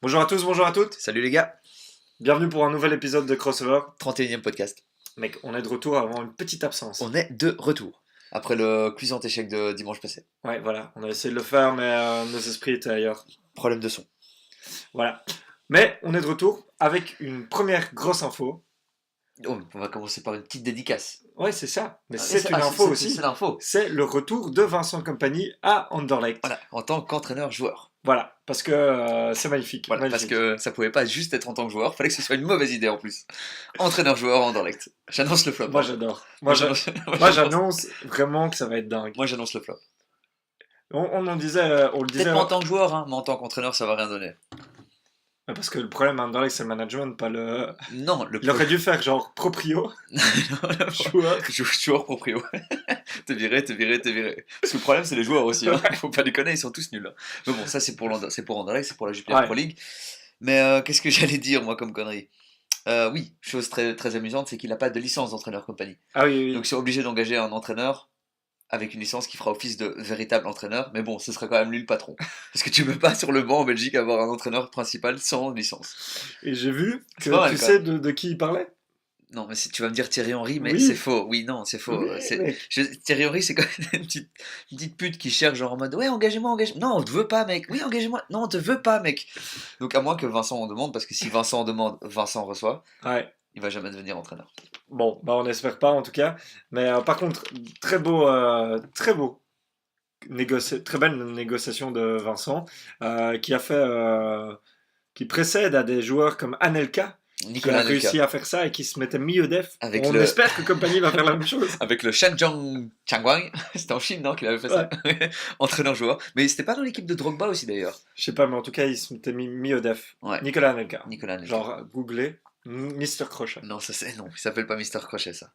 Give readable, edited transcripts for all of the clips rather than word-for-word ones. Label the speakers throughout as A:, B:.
A: Bonjour à tous, bonjour à toutes.
B: Salut les gars,
A: Bienvenue pour un nouvel épisode de Crossover.
B: 31e podcast.
A: Mec, on est de retour avant une petite absence.
B: On est de retour. Après le cuisant échec de dimanche passé.
A: Ouais, voilà, on a essayé de le faire, mais nos esprits étaient ailleurs.
B: Problème de son.
A: Voilà. Mais on est de retour avec une première grosse info.
B: Oh, on va commencer par une petite dédicace.
A: Ouais, c'est ça. Mais
B: Ah,
A: c'est une info aussi.
B: C'est l'info.
A: C'est le retour de Vincent Compagnie à Anderlecht.
B: Voilà, en tant qu'entraîneur-joueur.
A: Voilà, parce que c'est magnifique.
B: Voilà,
A: magnifique.
B: parce que ça pouvait pas juste être en tant que joueur, fallait que ce soit une mauvaise idée en plus. Entraîneur-joueur en Anderlecht. J'annonce le flop.
A: Moi
B: hein.
A: j'adore.
B: Moi,
A: Moi j'annonce vraiment que ça va être dingue.
B: Moi j'annonce le flop.
A: On le disait.
B: Peut-être pas en tant que joueur, hein, mais en tant qu'entraîneur ça va rien donner.
A: Parce que le problème à Anderlecht c'est le management, pas le.
B: Non,
A: Il aurait dû faire genre proprio. Joueur.
B: Joueur proprio. T'es viré. Parce que le problème, c'est les joueurs aussi. Hein. Faut pas déconner, ils sont tous nuls. Hein. Mais bon, ça, c'est pour Anderlecht, c'est pour la Jupiler
A: Ouais.
B: Pro League. Mais qu'est-ce que j'allais dire, moi, comme connerie Oui, chose très, très amusante, c'est qu'il n'a pas de licence d'entraîneur compagnie.
A: Ah oui, oui.
B: Donc, c'est obligé d'engager un entraîneur avec une licence qui fera office de véritable entraîneur. Mais bon, ce serait quand même lui le patron. Parce que tu peux pas, sur le banc en Belgique, avoir un entraîneur principal sans licence.
A: Et j'ai vu
B: C'est
A: que
B: pas mal,
A: tu
B: quoi.
A: sais de qui il parlait.
B: Non, mais si tu vas me dire Thierry Henry, mais
A: Oui.
B: c'est faux. Oui, non, c'est faux.
A: Oui, mec.
B: Thierry Henry, c'est quand même une petite pute qui cherche genre en mode ouais, engagez-moi. Non, on te veut pas, mec. Oui, engagez-moi. Non, on te veut pas, mec. Donc à moins que Vincent en demande, parce que si Vincent en demande, Vincent reçoit,
A: Ouais.
B: il va jamais devenir entraîneur.
A: Bon, bah on n'espère pas en tout cas. Mais par contre, très beau, très belle négociation de Vincent, qui a fait, qui précède à des joueurs comme Anelka, qui a
B: Nicolas
A: réussi
B: Anelka.
A: à faire ça et qui se mettait milieu def.
B: Avec
A: On
B: le-
A: espère que Compagnie va faire la même chose.
B: Avec le Shandong Changwang, c'était en Chine, non, qu'il avait fait ça. Entraîneur-joueur. Mais c'était pas dans l'équipe de Drogba aussi d'ailleurs.
A: Je sais pas, mais en tout cas, il se mettait milieu def.
B: Ouais.
A: Nicolas Anelka.
B: Nicolas Anelka.
A: Genre, googlez Mister Crochet.
B: Non, ça c'est non, il s'appelle pas Mister Crochet ça.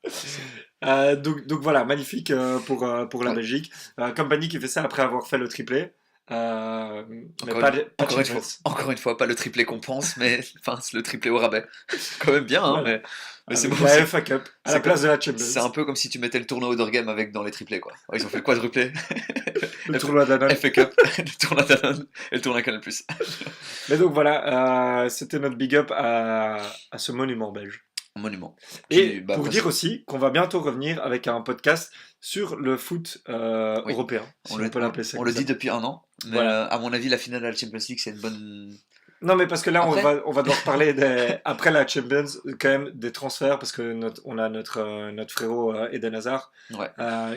A: Donc voilà, magnifique pour la
B: Ouais.
A: Belgique. Compagnie qui fait ça après avoir fait le triplé. Mais
B: Encore
A: pas,
B: une-
A: pas
B: Encore une,
A: Champions.
B: fois, encore une fois, pas le triplé qu'on pense, mais enfin, c'est le triplé au rabais. Quand même bien, hein,
A: Voilà.
B: mais c'est
A: Avec
B: bon.
A: la FA Cup à la
B: c'est
A: place de la Champions.
B: C'est un peu comme si tu mettais le tournoi Outdoor Game avec dans les triplés, quoi. Ouais, ils ont fait le quadruplé,
A: Le tournoi d'Anna.
B: FA Cup, le tournoi Danone et le tournoi Canal+.
A: Mais donc voilà, c'était notre big up à ce monument belge.
B: Un monument.
A: Et
B: Qui, bah,
A: pour
B: parce-
A: dire aussi qu'on va bientôt revenir avec un podcast sur le foot
B: Oui.
A: européen, si on, peut l'appeler ça.
B: on
A: comme
B: le
A: ça.
B: dit depuis un an, mais
A: Voilà.
B: à mon avis, la finale de la Champions League, c'est une bonne...
A: Non, mais parce que là,
B: Après
A: on va devoir parler après la Champions, quand même des transferts, parce que on a notre frérot Eden Hazard
B: Ouais.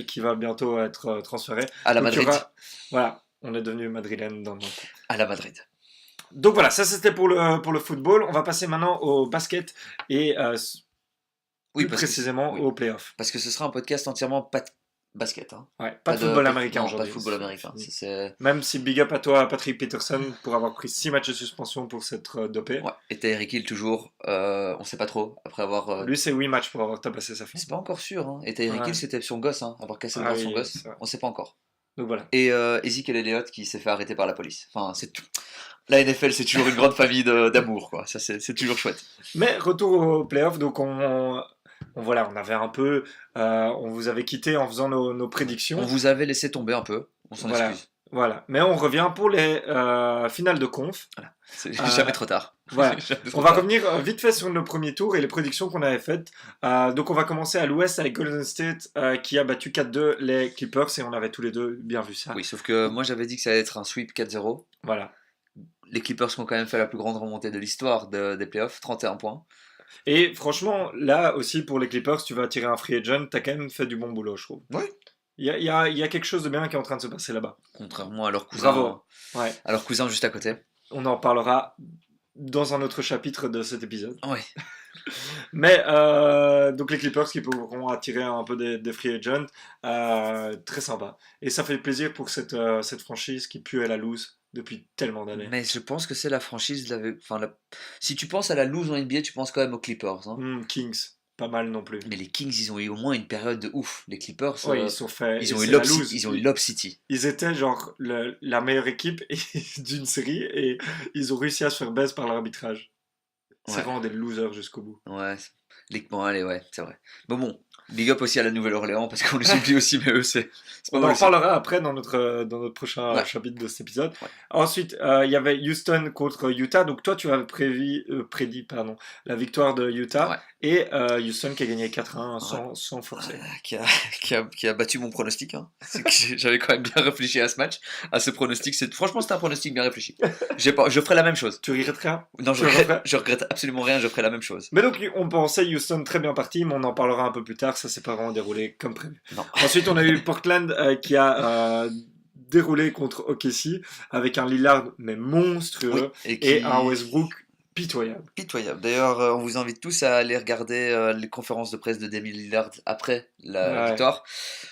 A: qui va bientôt être transféré.
B: À la
A: Donc, il y
B: Madrid.
A: aura- Voilà, on est devenu madrilène dans le monde.
B: À la Madrid.
A: Donc voilà, ça c'était pour le football. On va passer maintenant au basket et
B: Oui,
A: plus
B: parce que-
A: précisément
B: oui.
A: au playoff.
B: Parce que ce sera un podcast entièrement pas de basket. Hein.
A: Ouais, pas de football américain
B: non,
A: aujourd'hui.
B: pas de football américain. C'est...
A: Même si big up à toi, Patrick Peterson, pour avoir pris 6 matchs de suspension pour s'être dopé.
B: Ouais. Et Tyreek Hill toujours, on sait pas trop, après avoir...
A: Lui, c'est 8 matchs pour avoir tabassé sa fille.
B: C'est pas encore sûr. Hein. Et Tyreek
A: Ouais.
B: Hill, c'était son gosse, hein, avoir cassé le
A: Ah
B: bras de son
A: oui,
B: gosse.
A: c'est vrai.
B: On sait pas encore.
A: Donc voilà.
B: Et Ezekiel Elliott qui s'est fait arrêter par la police. Enfin, c'est tout. La NFL, c'est toujours une grande famille d'amour, quoi. Ça, c'est toujours chouette.
A: Mais retour au playoff, donc voilà, on avait un peu, on vous avait quitté en faisant nos prédictions.
B: On vous avait laissé tomber un peu. On s'en
A: Voilà.
B: excuse.
A: Voilà, mais on revient pour les finales de conf.
B: C'est
A: Euh,
B: jamais trop tard.
A: Voilà.
B: Jamais trop
A: On va
B: tard.
A: revenir vite fait sur le premier tour et les prédictions qu'on avait faites. Donc on va commencer à l'ouest avec Golden State qui a battu 4-2 les Clippers et on avait tous les deux bien vu ça.
B: Oui, sauf que moi, j'avais dit que ça allait être un sweep 4-0.
A: Voilà.
B: Les Clippers ont quand même fait la plus grande remontée de l'histoire des playoffs, 31 points.
A: Et franchement, là aussi pour les Clippers, tu vas attirer un free agent, t'as quand même fait du bon boulot, je trouve.
B: Oui.
A: Il y a quelque chose de bien qui est en train de se passer là-bas.
B: Contrairement à leur cousin.
A: Bravo. Ouais.
B: À leur cousin juste à côté.
A: On en parlera dans un autre chapitre de cet épisode.
B: Oui.
A: Mais donc les Clippers qui pourront attirer un peu des free agents, très sympa. Et ça fait plaisir pour cette franchise qui pue à la loose depuis tellement d'années.
B: Mais je pense que c'est la franchise. Si tu penses à la lose en NBA, tu penses quand même aux Clippers. Hein.
A: Kings, pas mal non plus.
B: Mais les Kings, ils ont eu au moins une période de ouf. Les Clippers,
A: Ouais, ils sont faits.
B: ils
A: et
B: ont eu
A: c'est
B: Lob
A: la loose.
B: ils ont eu Lob City.
A: Ils étaient genre la meilleure équipe d'une série et ils ont réussi à se faire baisse par l'arbitrage. C'est
B: Ouais.
A: vraiment des losers jusqu'au bout.
B: Ouais. Bon, allez, ouais, c'est vrai. Bon, big up aussi à la Nouvelle-Orléans parce qu'on les oublie aussi, mais eux, c'est pas
A: On
B: mal
A: en
B: aussi.
A: reparlera après dans notre prochain
B: Ouais,
A: chapitre de cet épisode.
B: ouais.
A: Ensuite, il y avait Houston contre Utah. Donc toi, tu avais prédit la victoire de Utah
B: Ouais.
A: et Houston qui a gagné 4-1
B: Ouais.
A: sans forcer.
B: Qui a battu mon pronostic. Hein. C'est que j'avais quand même bien réfléchi à ce match, à ce pronostic. Franchement, c'était un pronostic bien réfléchi. Je ferai la même chose.
A: Tu regrettes rien?
B: Non,
A: Tu le referais?
B: je regrette absolument rien, je ferai la même chose.
A: Mais donc, on pensait Houston très bien parti, mais on en parlera un peu plus tard. Ça s'est pas vraiment déroulé comme prévu.
B: Non.
A: Ensuite, on a eu Portland qui a déroulé contre OKC avec un Lillard mais monstrueux
B: Oui,
A: et un Westbrook pitoyable.
B: pitoyable. D'ailleurs, on vous invite tous à aller regarder les conférences de presse de Damian Lillard après la
A: Ouais,
B: victoire.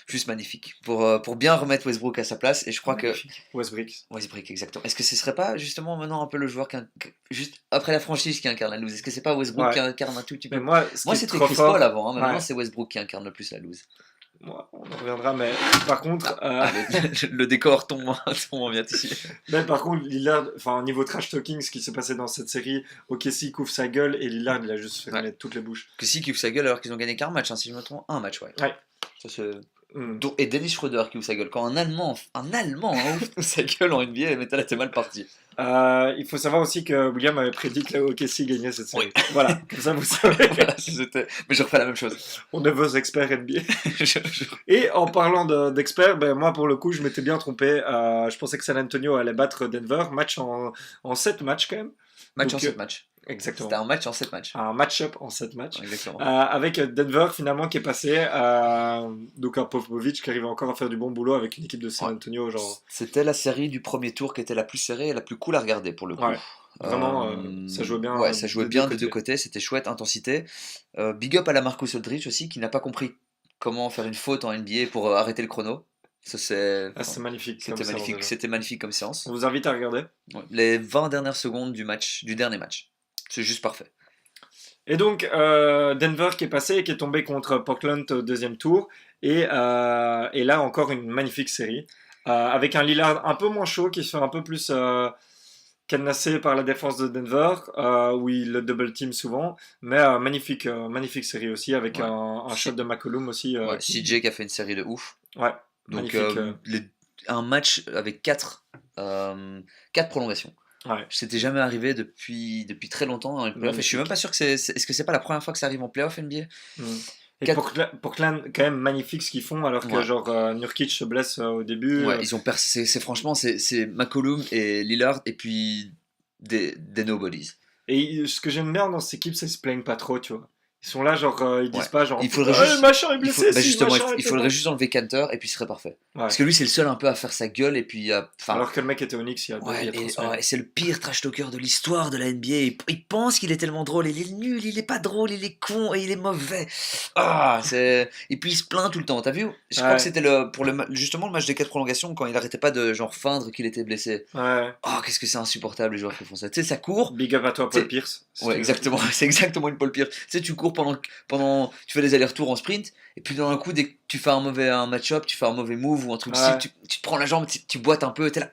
B: Juste magnifique. Pour bien remettre Westbrook à sa place. Et je crois que.
A: magnifique. Westbrook.
B: Westbrook, exactement. Est-ce que ce serait pas justement maintenant un peu le joueur juste après la franchise qui incarne la loose? Est-ce que c'est pas Westbrook
A: Ouais.
B: qui incarne un tout petit
A: Mais
B: peu?
A: moi, ce
B: Moi,
A: qui est
B: c'était
A: trop
B: Chris
A: fort,
B: Paul avant, hein, mais
A: ouais,
B: maintenant c'est Westbrook qui incarne le plus la loose.
A: moi, on en reviendra, mais par contre,
B: Le décor tombe bien ici.
A: mais par contre, Lillard, enfin, au niveau trash talking, ce qui s'est passé dans cette série, OKC couvre sa gueule et Lillard, il a juste fait
B: Ouais.
A: mettre toutes les bouches.
B: Que si qui ouvre sa gueule alors qu'ils ont gagné qu'un match, hein, si je me trompe, un match, ouais.
A: Ouais.
B: Ça, c'est-
A: Hmm.
B: Et Dennis Schroeder qui ouvre sa gueule. Quand un Allemand hein, ouvre sa gueule en NBA, mais t'es mal parti.
A: Il faut savoir aussi que William avait prédit que la OKC gagnait cette série. Voilà, comme ça vous savez.
B: Voilà, mais je referai la même chose.
A: On est vos experts NBA.
B: Je-
A: Et en parlant d'experts, ben moi pour le coup, je m'étais bien trompé. Je pensais que San Antonio allait battre Denver. Match en 7 matchs quand même.
B: Match
A: Donc,
B: en 7 matchs.
A: Exactement.
B: C'était un match en 7 matchs.
A: Un match-up en 7 matchs.
B: Exactement.
A: Avec Denver finalement qui est passé. Donc un Popovich qui arrive encore à faire du bon boulot avec une équipe de San
B: Ouais.
A: Antonio. Genre,
B: C'était la série du premier tour qui était la plus serrée et la plus cool à regarder pour le coup.
A: ouais, vraiment, ça jouait bien.
B: Ouais, ça jouait bien des deux côtés, c'était chouette, intensité. Big up à la Marcus Aldridge aussi, qui n'a pas compris comment faire une faute en NBA pour arrêter le chrono. Ça,
A: C'est magnifique.
B: c'était
A: comme ça,
B: magnifique,
A: déjà.
B: c'était magnifique comme séance.
A: On vous invite à regarder.
B: Ouais. Les 20 dernières secondes du dernier match. C'est juste parfait.
A: Et donc, Denver qui est passé et qui est tombé contre Portland au deuxième tour. Et là, encore une magnifique série. Avec un Lillard un peu moins chaud qui se fait un peu plus cadenassé par la défense de Denver, où il le double team souvent. Mais magnifique série aussi, avec
B: Ouais.
A: un shot de McCollum aussi.
B: Ouais, CJ qui a fait une série de ouf.
A: Ouais,
B: Donc
A: magnifique.
B: un match avec 4 prolongations.
A: Ouais.
B: C'était jamais arrivé depuis très longtemps en playoff. Et je suis même pas sûr que est-ce que c'est pas la première fois que ça arrive en playoff NBA?
A: Mm. Et
B: Quatre-
A: Portland, quand même magnifique ce qu'ils font, alors que
B: Ouais.
A: genre Nurkic se blesse au début.
B: Ouais, ils ont c'est franchement c'est McCollum et Lillard et puis des nobodies.
A: Et ce que j'aime bien dans cette équipe, c'est qu'ils se plaignent pas trop, tu vois. Ils sont là, genre, ils disent
B: Ouais.
A: pas, genre,
B: Il faudrait
A: Ah,
B: juste-
A: machin est blessé, si,
B: Justement,
A: machin
B: il
A: était
B: faudrait
A: bon.
B: juste enlever Cantor et puis ce serait parfait.
A: Ouais.
B: Parce que lui c'est le seul un peu à faire sa gueule et puis enfin
A: Alors que le mec était Onyx il y a,
B: ouais,
A: il y a 3 semaines.
B: et c'est le pire trash talker de l'histoire de la NBA. Il pense qu'il est tellement drôle, il est nul, il est pas drôle, il est con et il est mauvais. Et puis il se plaint tout le temps. T'as vu? Je crois
A: Ouais.
B: que c'était justement le match des 4 prolongations quand il arrêtait pas de genre feindre qu'il était blessé.
A: Ouais.
B: Oh, qu'est-ce que c'est insupportable les joueurs qui font ça. Tu sais, ça court.
A: Big up à toi, Paul
B: C'est-
A: Pierce. si
B: Ouais,
A: tu veux.
B: exactement. C'est exactement une Paul Pierce. Tu sais, tu cours pendant, tu fais des allers-retours en sprint, et puis dans un coup, dès que tu fais un match-up, tu fais un mauvais move ou un truc
A: Ouais.
B: style, tu te prends la jambe, tu boites un peu, t'es là,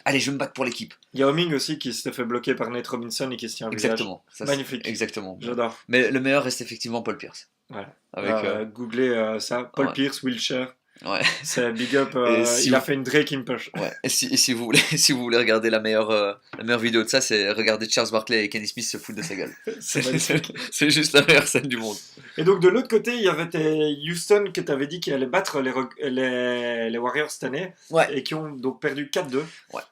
B: allez, je vais me battre pour l'équipe.
A: Il y a Homing aussi qui s'était fait bloquer par Nate Robinson et qui se tient un visage.
B: Exactement. Ça, c'est-
A: Magnifique.
B: Exactement.
A: J'adore.
B: Mais le meilleur reste effectivement Paul Pierce.
A: Voilà.
B: Avec,
A: Googlez ça. Paul
B: ouais.
A: Pierce, Wilshire.
B: ouais.
A: C'est big up.
B: Et si
A: il a
B: vous-
A: fait une Drake impression.
B: Ouais. Et si vous voulez, si vous voulez regarder la meilleure vidéo de ça, c'est regarder Charles Barkley et Kenny Smith se foutre de sa gueule.
A: C'est magnifique.
B: C'est juste la meilleure scène du monde.
A: Et donc de l'autre côté, il y avait Houston que tu avais dit qu'il allait battre les Warriors cette année
B: Ouais.
A: et qui ont donc perdu 4-2.
B: Ouais.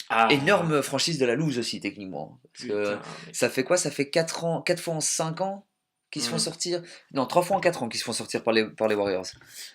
A: Ah,
B: Énorme franchise de la loose aussi, techniquement. Parce que
A: putain, mec.
B: ça fait quoi? Ça fait 4 fois en 5 ans qu'ils se font
A: Mhm.
B: sortir? Non, 3 fois en 4 ans qu'ils se font sortir par les Warriors.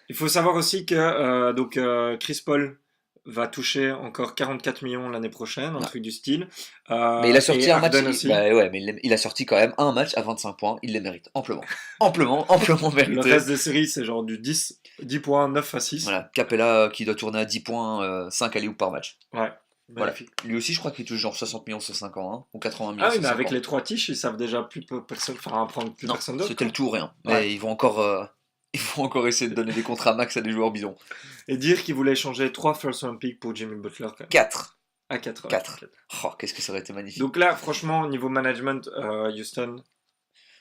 A: Il faut savoir aussi que Chris Paul va toucher encore 44 millions l'année prochaine, un
B: Ouais.
A: truc du style.
B: Mais il a sorti
A: et
B: un match.
A: Harden aussi.
B: Bah ouais, mais il a sorti quand même un match à 25 points. Il les mérite amplement. Amplement
A: Le
B: mérité.
A: reste des séries, c'est genre du 10 points, 9 à 6.
B: Voilà, Capella qui doit tourner à 10 points, 5 alley par match.
A: Ouais,
B: Voilà.
A: magnifique.
B: Lui aussi, je crois qu'il touche genre 60 millions sur 5 ans, hein, ou 80 millions
A: Ah oui,
B: sur
A: mais
B: 5
A: avec
B: ans.
A: les 3 tiches, ils savent déjà plus personne, enfin prendre plus
B: Non,
A: personne d'autre.
B: c'était le tout rien.
A: Ouais.
B: Mais ils vont encore essayer de donner des contrats max à des joueurs bidons.
A: Et dire qu'ils voulaient échanger 3 first round picks pour Jimmy Butler.
B: 4.
A: À 4.
B: 4. Oh, qu'est-ce que ça aurait été magnifique.
A: Donc là, franchement, niveau management, Houston,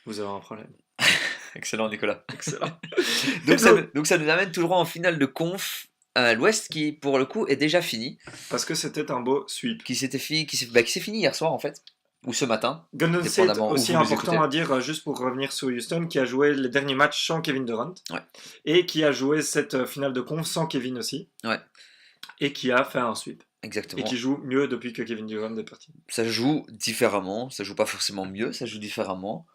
A: Vous avez un problème.
B: Excellent, Nicolas.
A: Excellent.
B: Donc ça nous amène toujours en finale de conf à l'Ouest qui, pour le coup, est déjà fini.
A: Parce que c'était un beau sweep.
B: Qui s'est fini hier soir, en fait. Ou ce matin.
A: Golden State,
B: Dépendamment où
A: aussi
B: vous nous
A: important
B: écoutez.
A: à dire, juste pour revenir sur Houston, qui a joué les derniers matchs sans Kevin Durant.
B: Ouais.
A: Et qui a joué cette finale de conf sans Kevin aussi.
B: Ouais.
A: Et qui a fait un sweep.
B: Exactement.
A: Et qui joue mieux depuis que Kevin Durant est parti.
B: Ça joue différemment. Ça joue pas forcément mieux, ça joue différemment.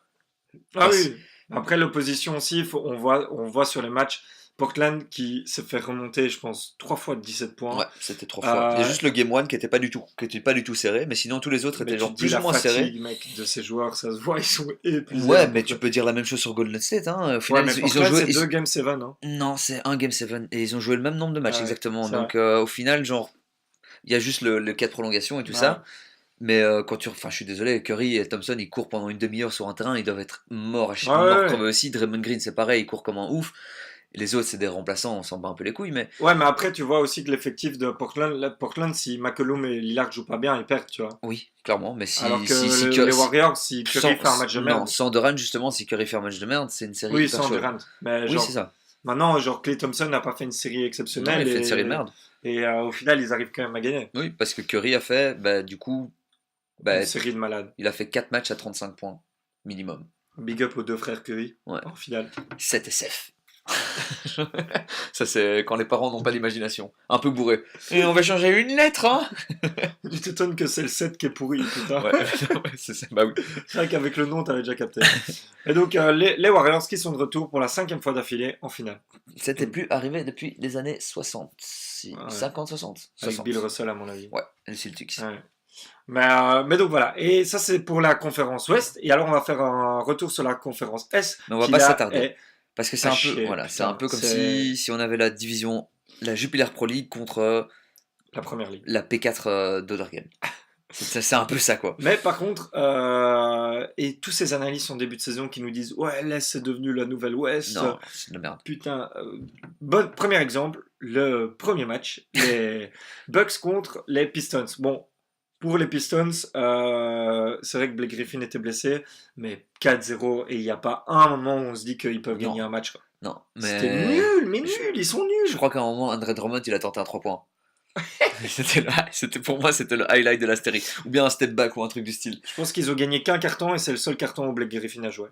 A: Ah
B: Parce-
A: oui. Après l'opposition aussi, on voit sur les matchs Portland qui s'est fait remonter, je pense, 3 fois de 17 points.
B: Ouais, c'était 3 fois. Il y a juste le Game 1 qui était pas du tout serré, mais sinon tous les autres
A: Mais
B: étaient
A: tu
B: genre
A: te dis
B: plus
A: la
B: ou moins
A: fatigue,
B: serrés.
A: mec, de ces joueurs, ça se voit, ils sont épuisés.
B: Ouais, mais tu peux dire la même chose sur Golden State. Hein. Au
A: Ouais,
B: final,
A: mais
B: ils ont
A: Portland,
B: joué.
A: c'est 2 Game 7, hein.
B: Non, c'est un Game 7 et ils ont joué le même nombre de matchs
A: Ouais,
B: exactement.
A: c'est
B: Donc au final, genre, il y a juste le cas de prolongation et tout
A: Ouais.
B: ça. Mais enfin, je suis désolé, Curry et Thompson, ils courent pendant une demi-heure sur un terrain, ils doivent être morts à chier,
A: Ouais,
B: morts
A: ouais.
B: crevés aussi. Draymond Green, c'est pareil, il court comme un ouf. Et les autres, c'est des remplaçants, on s'en bat un peu les couilles, mais
A: Ouais, mais après, tu vois aussi que l'effectif de Portland, si McCollum et Lillard jouent pas bien, ils perdent, tu vois.
B: oui, clairement. Mais si,
A: Alors que
B: si
A: les
B: Curry,
A: Warriors, si Curry fait un match de
B: non,
A: merde.
B: sans Durant, justement, si Curry fait un match de merde, c'est une série
A: Oui,
B: hyper
A: sans
B: chaude.
A: Durant. Mais
B: Oui,
A: genre,
B: c'est ça.
A: maintenant, genre, Klay Thompson n'a pas fait une série
B: Non,
A: exceptionnelle.
B: il fait une série de merde.
A: Et au final, ils arrivent quand même à gagner.
B: Oui, parce que Curry a fait, du coup,
A: Une série de malades.
B: il a fait 4 matchs à 35 points, minimum.
A: Big up aux 2 frères Curry,
B: Ouais.
A: en finale.
B: 7 SF. Ça, c'est quand les parents n'ont pas d'imagination. Un peu bourré. Et on va changer une lettre, hein.
A: Tu t'étonnes que c'est le 7 qui est pourri, putain.
B: Ouais, c'est ça. Bah oui.
A: C'est vrai qu'avec le nom, t'avais déjà capté. Et donc, les Warriors qui sont de retour pour la 5e fois d'affilée en finale.
B: C'était plus arrivé depuis les années 60.
A: Ouais.
B: 50, 60.
A: Avec
B: 60.
A: Bill Russell, à mon avis.
B: Ouais, les Celtics.
A: Ouais. Mais donc voilà. Et ça, c'est pour la conférence Ouest. Et alors, on va faire un retour sur la conférence Est.
B: Mais on va
A: qui
B: pas
A: là
B: s'attarder.
A: est-
B: Parce que c'est
A: Ah,
B: un peu,
A: chier,
B: voilà, c'est
A: putain,
B: un peu comme
A: c'est-
B: si on avait la division, la Jupiler Pro League contre
A: La première ligue.
B: la P4 d'Odergame. C'est un peu ça, quoi.
A: Mais par contre, et tous ces analystes en début de saison qui nous disent ouais, l'Est c'est devenu la nouvelle Ouest.
B: Non, c'est de la merde.
A: Putain, premier exemple, le premier match, les Bucks contre les Pistons. Bon, pour les Pistons, c'est vrai que Blake Griffin était blessé, mais 4-0 et il n'y a pas un moment où on se dit qu'ils peuvent
B: Non.
A: gagner un match.
B: Non,
A: C'était
B: mais
A: nul, mais nul, ils sont
B: je
A: nuls.
B: crois qu'à un moment, Andre Drummond, il a tenté un 3 points. Pour moi, c'était le highlight de la série. Ou bien un step back ou un truc du style.
A: Je pense qu'ils ont gagné qu'un carton et c'est le seul carton où Blake Griffin a joué.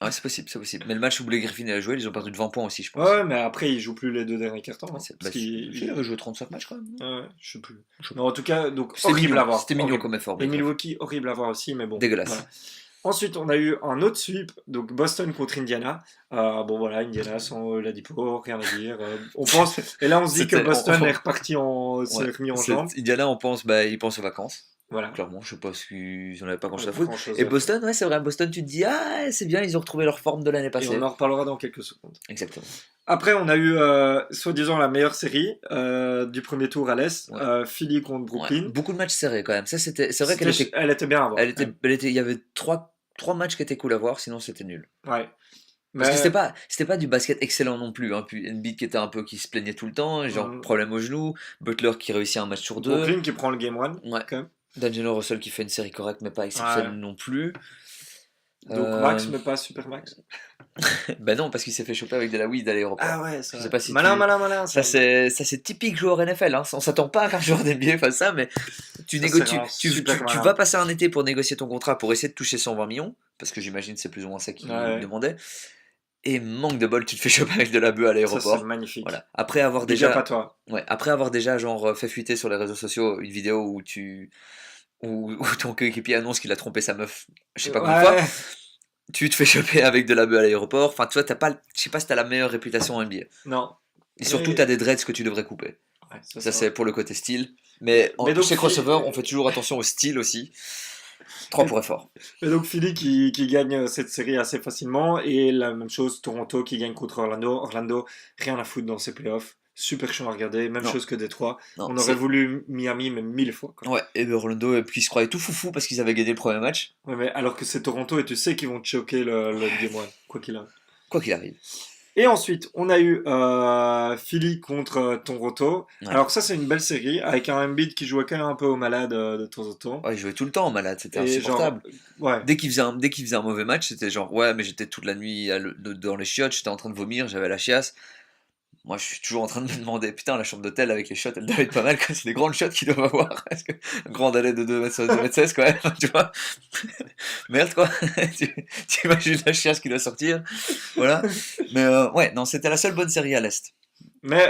B: Ouais, c'est possible, c'est possible. Mais le match où Blake Griffin a joué, ils ont perdu de 20 points aussi, je pense.
A: Ouais, mais après, ils jouent plus les 2 derniers cartons. Hein,
B: C'est-
A: parce
B: il avait joué 35 matchs quand même.
A: Ouais, je sais plus. Mais en tout cas, donc
B: C'était
A: horrible
B: mignon,
A: à voir.
B: c'était mignon
A: Horrible.
B: comme effort.
A: Et
B: Blake Griffin.
A: Milwaukee, horrible à voir aussi, mais bon.
B: Dégueulasse.
A: Voilà. Ensuite, on a eu un autre sweep, donc Boston contre Indiana. Bon voilà, Indiana sans Ladipo, rien à dire. On pense, et là on se dit que
B: C'était-
A: Boston
B: on-
A: est reparti s'est
B: Ouais.
A: remis en jambes.
B: Indiana, ils pensent aux vacances.
A: Voilà.
B: Clairement, je sais pas s'ils en avaient pas grand chose à
A: Pas
B: foutre.
A: grand-chose
B: Et
A: à
B: Boston, ouais, c'est vrai, Boston, tu te dis, ah, c'est bien, ils ont retrouvé leur forme de l'année
A: faire. Et
B: passée.
A: on en reparlera dans quelques secondes.
B: Exactement.
A: Après, on a eu soi-disant la meilleure série du premier tour à l'Est,
B: Ouais.
A: Philly contre
B: Ouais.
A: Brooklyn.
B: Beaucoup de matchs serrés quand même. Ça, c'est vrai qu'elle était,
A: Elle était bien à voir.
B: il y avait trois matchs qui étaient cool à voir, sinon c'était nul.
A: Ouais.
B: Parce que
A: Mais-
B: c'était pas du basket excellent non plus. Hein. Puis Embiid qui était un peu qui se plaignait tout le temps, genre
A: Mhm.
B: problème au genou. Butler qui réussit un match sur deux.
A: Brooklyn qui prend le game 1.
B: Ouais.
A: quand même.
B: D'Angelo Russell qui fait une série correcte mais pas exceptionnelle
A: Ouais.
B: non plus.
A: Donc Max, mais pas Super Max.
B: Bah non, parce qu'il s'est fait choper avec de la weed à l'aéroport.
A: Ah ouais,
B: Je sais pas si
A: malin,
B: tu-
A: malin.
B: Ça c'est typique joueur NFL, hein. On s'attend pas à qu'un joueur d'NBA fasse ça, mais tu,
A: Ça,
B: négo-
A: c'est
B: tu,
A: vraiment
B: tu-
A: super
B: tu- tu
A: malin.
B: vas passer un été pour négocier ton contrat pour essayer de toucher 120 millions, parce que j'imagine c'est plus ou moins ça qu'il
A: Ouais.
B: demandait, et manque de bol, tu te fais choper avec de la bœuf à
A: Ça,
B: l'aéroport.
A: c'est magnifique.
B: Voilà. Après avoir
A: Déjà
B: déjà,
A: pas toi.
B: ouais, après avoir déjà genre fait fuiter sur les réseaux sociaux une vidéo où ton coéquipier annonce qu'il a trompé sa meuf, je sais pas combien de fois,
A: Ouais.
B: tu te fais choper avec de la bœuf à l'aéroport. Enfin, tu vois, je sais pas si t'as la meilleure réputation en NBA.
A: Non.
B: Et surtout,
A: Mais-
B: t'as des dreads que tu devrais couper.
A: Ouais,
B: Ça, c'est pour le côté style. Mais,
A: Mais donc,
B: chez Crossover, on fait toujours attention au style aussi. 3 pour effort.
A: Et donc Philly qui gagne cette série assez facilement. Et la même chose, Toronto qui gagne contre Orlando. Orlando, rien à foutre dans ses playoffs. Super chiant à regarder. Même
B: Non.
A: chose que Détroit.
B: Non,
A: On
B: c'est-
A: aurait voulu Miami, mais 1000 fois. Quoi.
B: Ouais, et Orlando, qui se croyait tout foufou parce qu'ils avaient gagné le premier match.
A: Ouais, mais alors que c'est Toronto et tu sais qu'ils vont te choquer le game 1. Quoi qu'il arrive.
B: Quoi qu'il arrive.
A: Et ensuite, on a eu Philly contre Toronto.
B: Ouais.
A: Alors ça, c'est une belle série, avec un Embiid qui jouait quand même un peu au malade de temps en temps.
B: Ouais, il jouait tout le temps malade, c'était
A: Et genre,
B: insupportable.
A: ouais.
B: Dès qu'il faisait un mauvais match, c'était genre ouais, mais j'étais toute la nuit dans les chiottes, j'étais en train de vomir, j'avais la chiasse. Moi, je suis toujours en train de me demander, putain, la chambre d'hôtel avec les shots, elle doit être pas mal, quoi. C'est des grandes shots qu'ils doivent avoir. Parce que un grand délai de 2 m 16, quand même, tu vois. Merde, quoi. Tu imagines la chiasse qui doit sortir. Voilà. Mais ouais, non, c'était la seule bonne série à l'Est.
A: Mais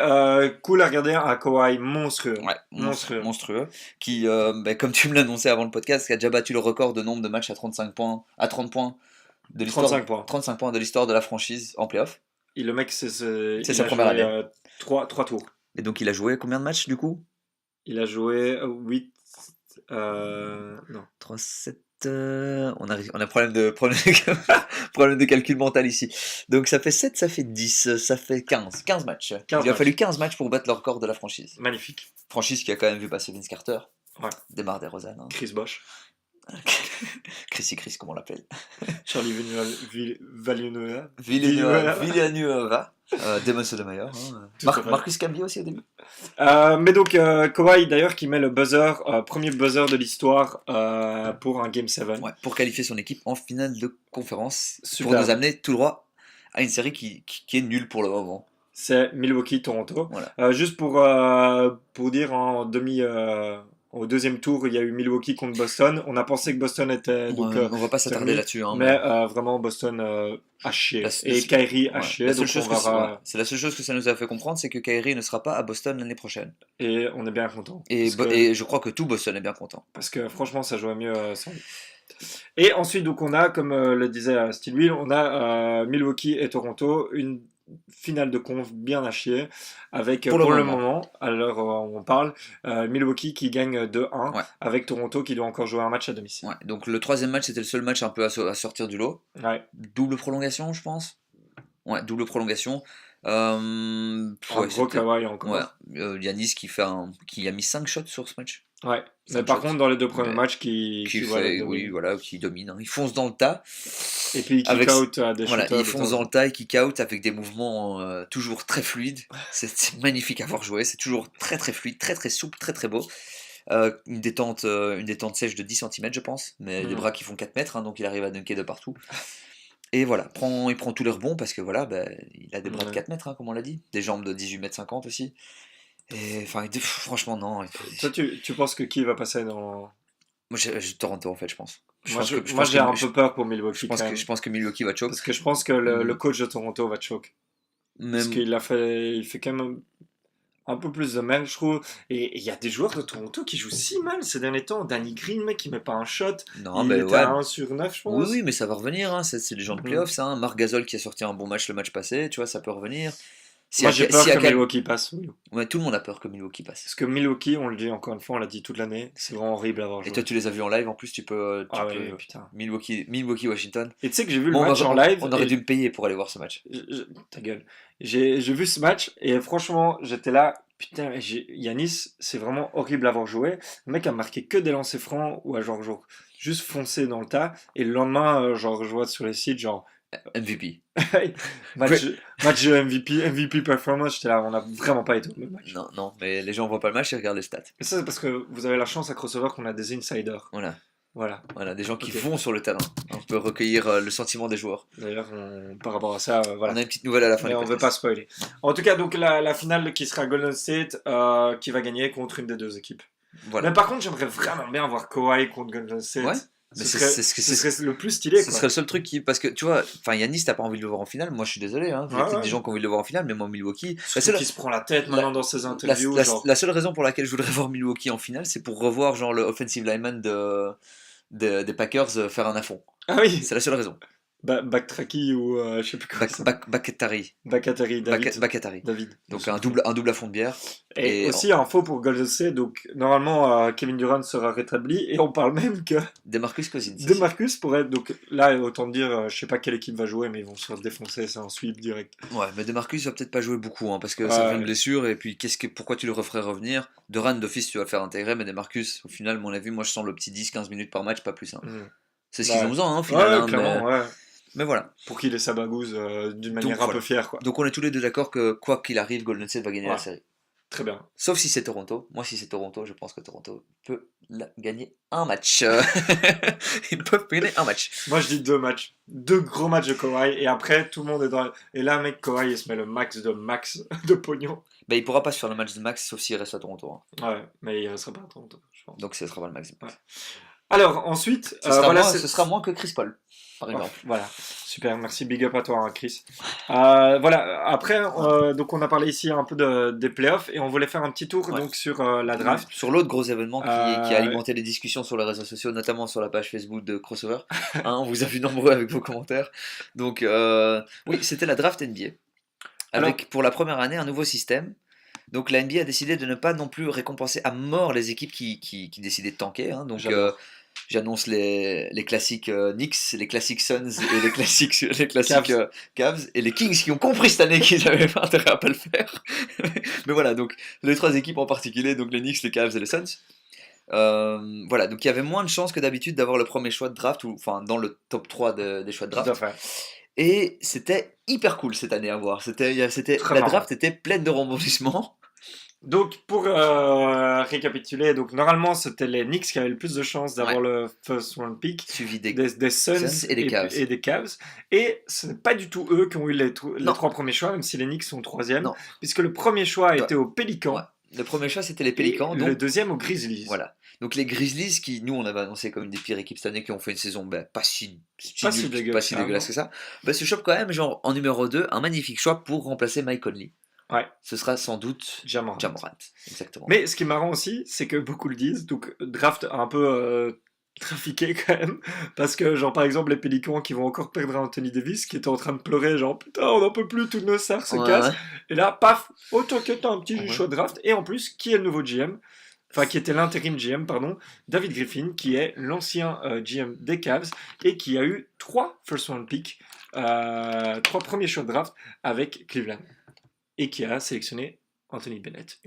A: cool à regarder un Kawhi monstrueux.
B: Ouais,
A: Monstrueux.
B: monstrueux. Qui, comme tu me l'as annoncé avant le podcast, qui a déjà battu le record de nombre de matchs à 35 points, à 30 points de l'histoire.
A: 35 points.
B: 35 points de l'histoire de la franchise en playoff.
A: Et le mec,
B: C'est
A: il
B: sa
A: a
B: première
A: joué
B: année.
A: 3 tours.
B: Et donc, il a joué combien de matchs du coup?
A: Il a joué 8. Non.
B: 3, 7. On a problème de calcul mental ici. Donc ça fait 7, ça fait 10, ça fait 15. 15 matchs.
A: 15
B: Il lui a
A: matchs.
B: fallu 15 matchs pour battre le record de la franchise.
A: Magnifique.
B: Franchise qui a quand même vu passer Vince Carter.
A: Ouais.
B: Démarre des Rosanne. Hein.
A: Chris Bosh.
B: Chris, comme on l'appelle.
A: Charlie Villanueva.
B: Villanueva. Damon Sotomayor. Hein.
A: Tout à fait.
B: Marcus Camby aussi au début.
A: Mais donc Kawhi d'ailleurs qui met le buzzer, premier buzzer de l'histoire pour un Game 7.
B: Ouais, pour qualifier son équipe en finale de conférence.
A: Super.
B: Pour nous amener tout droit à une série qui est nulle pour le moment.
A: C'est Milwaukee-Toronto.
B: Voilà.
A: Juste pour dire au deuxième tour, il y a eu Milwaukee contre Boston. On a pensé que Boston était donc.
B: On va pas s'attarder
A: terminé,
B: là-dessus. Hein,
A: mais vraiment Boston a chié. Et Kyrie a chié.
B: La seule
A: Donc
B: chose
A: on va...
B: c'est la seule chose que ça nous a fait comprendre, c'est que Kyrie ne sera pas à Boston l'année prochaine.
A: Et on est bien content.
B: Et je crois que tout Boston est bien content.
A: Parce que franchement, ça jouait mieux sans lui. Et ensuite, donc on a, comme le disait Steve Will, on a Milwaukee et Toronto, une finale de conf bien à chier, avec pour le moment, à l'heure où on parle, Milwaukee qui gagne 2-1,
B: Ouais.
A: avec Toronto qui doit encore jouer un match à domicile.
B: Ouais, donc le troisième match, c'était le seul match un peu à sortir du lot.
A: Ouais.
B: Double prolongation, je pense. Ouais, double prolongation.
A: Un gros Kawhi encore.
B: Ouais, Giannis qui a mis 5 shots sur ce match.
A: Ouais, mais par contre dans les deux premiers matchs qui
B: domine. Hein. Il fonce dans le tas.
A: Et puis il kick out à des
B: voilà,
A: shooters.
B: il fonce dans le tas, il kick out avec des mouvements toujours très fluides. C'est magnifique à voir jouer, c'est toujours très très fluide, très très souple, très très beau. Une détente sèche de 10 cm je pense, mais des bras qui font 4 mètres, hein, donc il arrive à dunker de partout. Et voilà, il prend tous les rebonds parce que voilà, il a des bras de 4 mètres, hein, comme on l'a dit, des jambes de 18,50 m aussi. Et franchement, non.
A: Toi, tu penses que qui va passer dans.
B: Moi, j'ai Toronto en fait, je pense.
A: Moi, j'ai un peu peur pour Milwaukee.
B: Je pense que Milwaukee va choke.
A: Parce que je pense que le coach de Toronto va choke. Parce qu'il fait quand même un peu plus de mal, je trouve. Et il y a des joueurs de Toronto qui jouent si mal ces derniers temps. Danny Green, mec, il met pas un shot.
B: Non,
A: il était à 1 sur 9, je pense.
B: Oui, mais ça va revenir. Hein. C'est des gens de playoffs, ça. Hein. Marc Gasol qui a sorti un bon match le match passé, tu vois, ça peut revenir.
A: Moi, j'ai peur que Milwaukee passe. Oui.
B: Ouais, tout le monde a peur que Milwaukee passe.
A: Parce que Milwaukee, on le dit encore une fois, on l'a dit toute l'année, c'est vraiment horrible à voir jouer.
B: Et toi, tu les as vus en live en plus, tu peux.
A: Oui, putain.
B: Milwaukee, Washington.
A: Et tu sais que j'ai vu le match en live.
B: On aurait dû me payer pour aller voir ce match.
A: Ta gueule. J'ai vu ce match et franchement, j'étais là. Putain, Yanis, c'est vraiment horrible à voir jouer. Le mec a marqué que des lancers francs ou a genre juste foncé dans le tas. Et le lendemain, je vois sur les sites, genre.
B: MVP.
A: match MVP performance, j'étais là, on n'a vraiment pas été au même match.
B: Non, mais les gens voient pas le match, ils regardent les stats.
A: Mais ça, c'est parce que vous avez la chance à Crossover qu'on a des insiders.
B: Voilà, des gens qui vont sur le terrain. On peut recueillir le sentiment des joueurs.
A: D'ailleurs, par rapport à ça, voilà.
B: On a une petite nouvelle à la fin.
A: Mais on veut pas spoiler. En tout cas, donc la finale qui sera Golden State qui va gagner contre une des deux équipes. Voilà. Mais par contre, j'aimerais vraiment bien voir Kawhi contre Golden State.
B: Ouais.
A: Ce serait le plus stylé.
B: Ce serait le seul truc parce que tu vois, Yanis, t'as pas envie de le voir en finale. Moi, je suis désolé. Hein. Il y a peut-être des gens qui ont envie de le voir en finale, mais moi, Milwaukee.
A: Qui se prend la tête maintenant dans ses interviews.
B: La seule raison pour laquelle je voudrais voir Milwaukee en finale, c'est pour revoir genre le offensive lineman des Packers faire un affront.
A: Ah oui.
B: C'est la seule raison.
A: Backtracky ou je sais plus quoi.
B: Bakatari.
A: David.
B: Donc un double à fond de bière.
A: Et aussi info pour Golden State, donc normalement Kevin Durant sera rétabli et on parle même que
B: DeMarcus Cousins.
A: DeMarcus pourrait, donc là autant dire je sais pas quelle équipe va jouer mais ils vont se faire défoncer, c'est un sweep direct.
B: Ouais, mais DeMarcus va peut-être pas jouer beaucoup parce que ça fait une blessure et puis pourquoi tu le referais revenir? Durant d'office tu vas le faire intégrer, mais DeMarcus au final mon avis moi je sens le petit 10-15 minutes par match, pas plus. C'est ce qu'ils ont besoin au final.
A: Clairement, ouais.
B: Mais voilà.
A: Pour qu'il ait sa bagouze d'une
B: Donc
A: manière un
B: voilà.
A: peu fière, quoi.
B: Donc on est tous les deux d'accord que quoi qu'il arrive, Golden State va gagner la
A: Ouais.
B: série.
A: Très bien.
B: Sauf si c'est Toronto. Moi, si c'est Toronto, je pense que Toronto peut gagner un match. Ils peuvent gagner un match.
A: Moi, je dis 2 matchs. 2 gros matchs de Kawhi. Et après, tout le monde est dans. Et là, mec, Kawhi, il se met le max de pognon.
B: Ben, il pourra pas se faire le match de max sauf s'il reste à Toronto. Hein.
A: Ouais, mais il ne sera pas à Toronto, je pense.
B: Donc ce sera pas le max de max.
A: Ouais. Alors, ensuite,
B: Ce sera moins que Chris Paul, par
A: Oh,
B: exemple.
A: voilà, super, merci, big up à toi, hein, Chris. Voilà, après, donc on a parlé ici un peu des playoffs et on voulait faire un petit tour
B: Ouais.
A: donc, sur la draft.
B: Sur l'autre gros événement qui a
A: Euh,
B: alimenté les discussions sur les réseaux sociaux, notamment sur la page Facebook de Crossover. Hein, on vous a vu nombreux avec vos commentaires. Donc oui, c'était la draft NBA. Avec pour la première année un nouveau système. Donc la NBA a décidé de ne pas non plus récompenser à mort les équipes qui décidaient de tanker. Hein. Donc
A: J'adore.
B: j'annonce les classiques Knicks, les classiques Suns et les classiques Cavs et les Kings qui ont compris cette année qu'ils n'avaient pas intérêt à pas le faire. Mais voilà, donc les trois équipes en particulier, donc les Knicks, les Cavs et les Suns. Voilà, donc il y avait moins de chances que d'habitude d'avoir le premier choix de draft, ou enfin dans le top 3 des choix de
A: Tout à
B: draft.
A: fait.
B: Et c'était hyper cool cette année à voir.
A: Très
B: La
A: marrant.
B: draft était pleine de rebondissements.
A: Donc pour récapituler, donc normalement c'était les Knicks qui avaient le plus de chances d'avoir le first round pick,
B: Suivi des
A: des Suns
B: Suns et des Cavs.
A: et des Cavs. Et ce n'est pas du tout eux qui ont eu les
B: Non.
A: 3 premiers choix, même si les Knicks sont 3e,
B: Non.
A: puisque le premier choix était aux Pélicans.
B: Ouais. Le premier choix c'était les Pélicans.
A: Et
B: donc,
A: le deuxième aux Grizzlies.
B: Voilà. Donc les Grizzlies qui, nous, on avait annoncé comme une des pires équipes cette année, qui ont fait une saison pas si dégueulasse que ça, se chope quand même, genre en numéro 2, un magnifique choix pour remplacer Mike Conley.
A: Ouais.
B: Ce sera sans doute Ja Morant. Exactement.
A: Mais ce qui est marrant aussi, c'est que beaucoup le disent, donc draft un peu trafiqué quand même, parce que genre par exemple les Pélicans qui vont encore perdre à Anthony Davis, qui était en train de pleurer, genre putain on n'en peut plus, tous nos stars se cassent, et là paf, autant que t'as un petit choix de draft, et en plus qui est le nouveau GM, enfin qui était l'intérim GM, pardon, David Griffin, qui est l'ancien GM des Cavs, et qui a eu 3 first round picks, 3 premiers choix de draft avec Cleveland, et qui a sélectionné Anthony Bennett.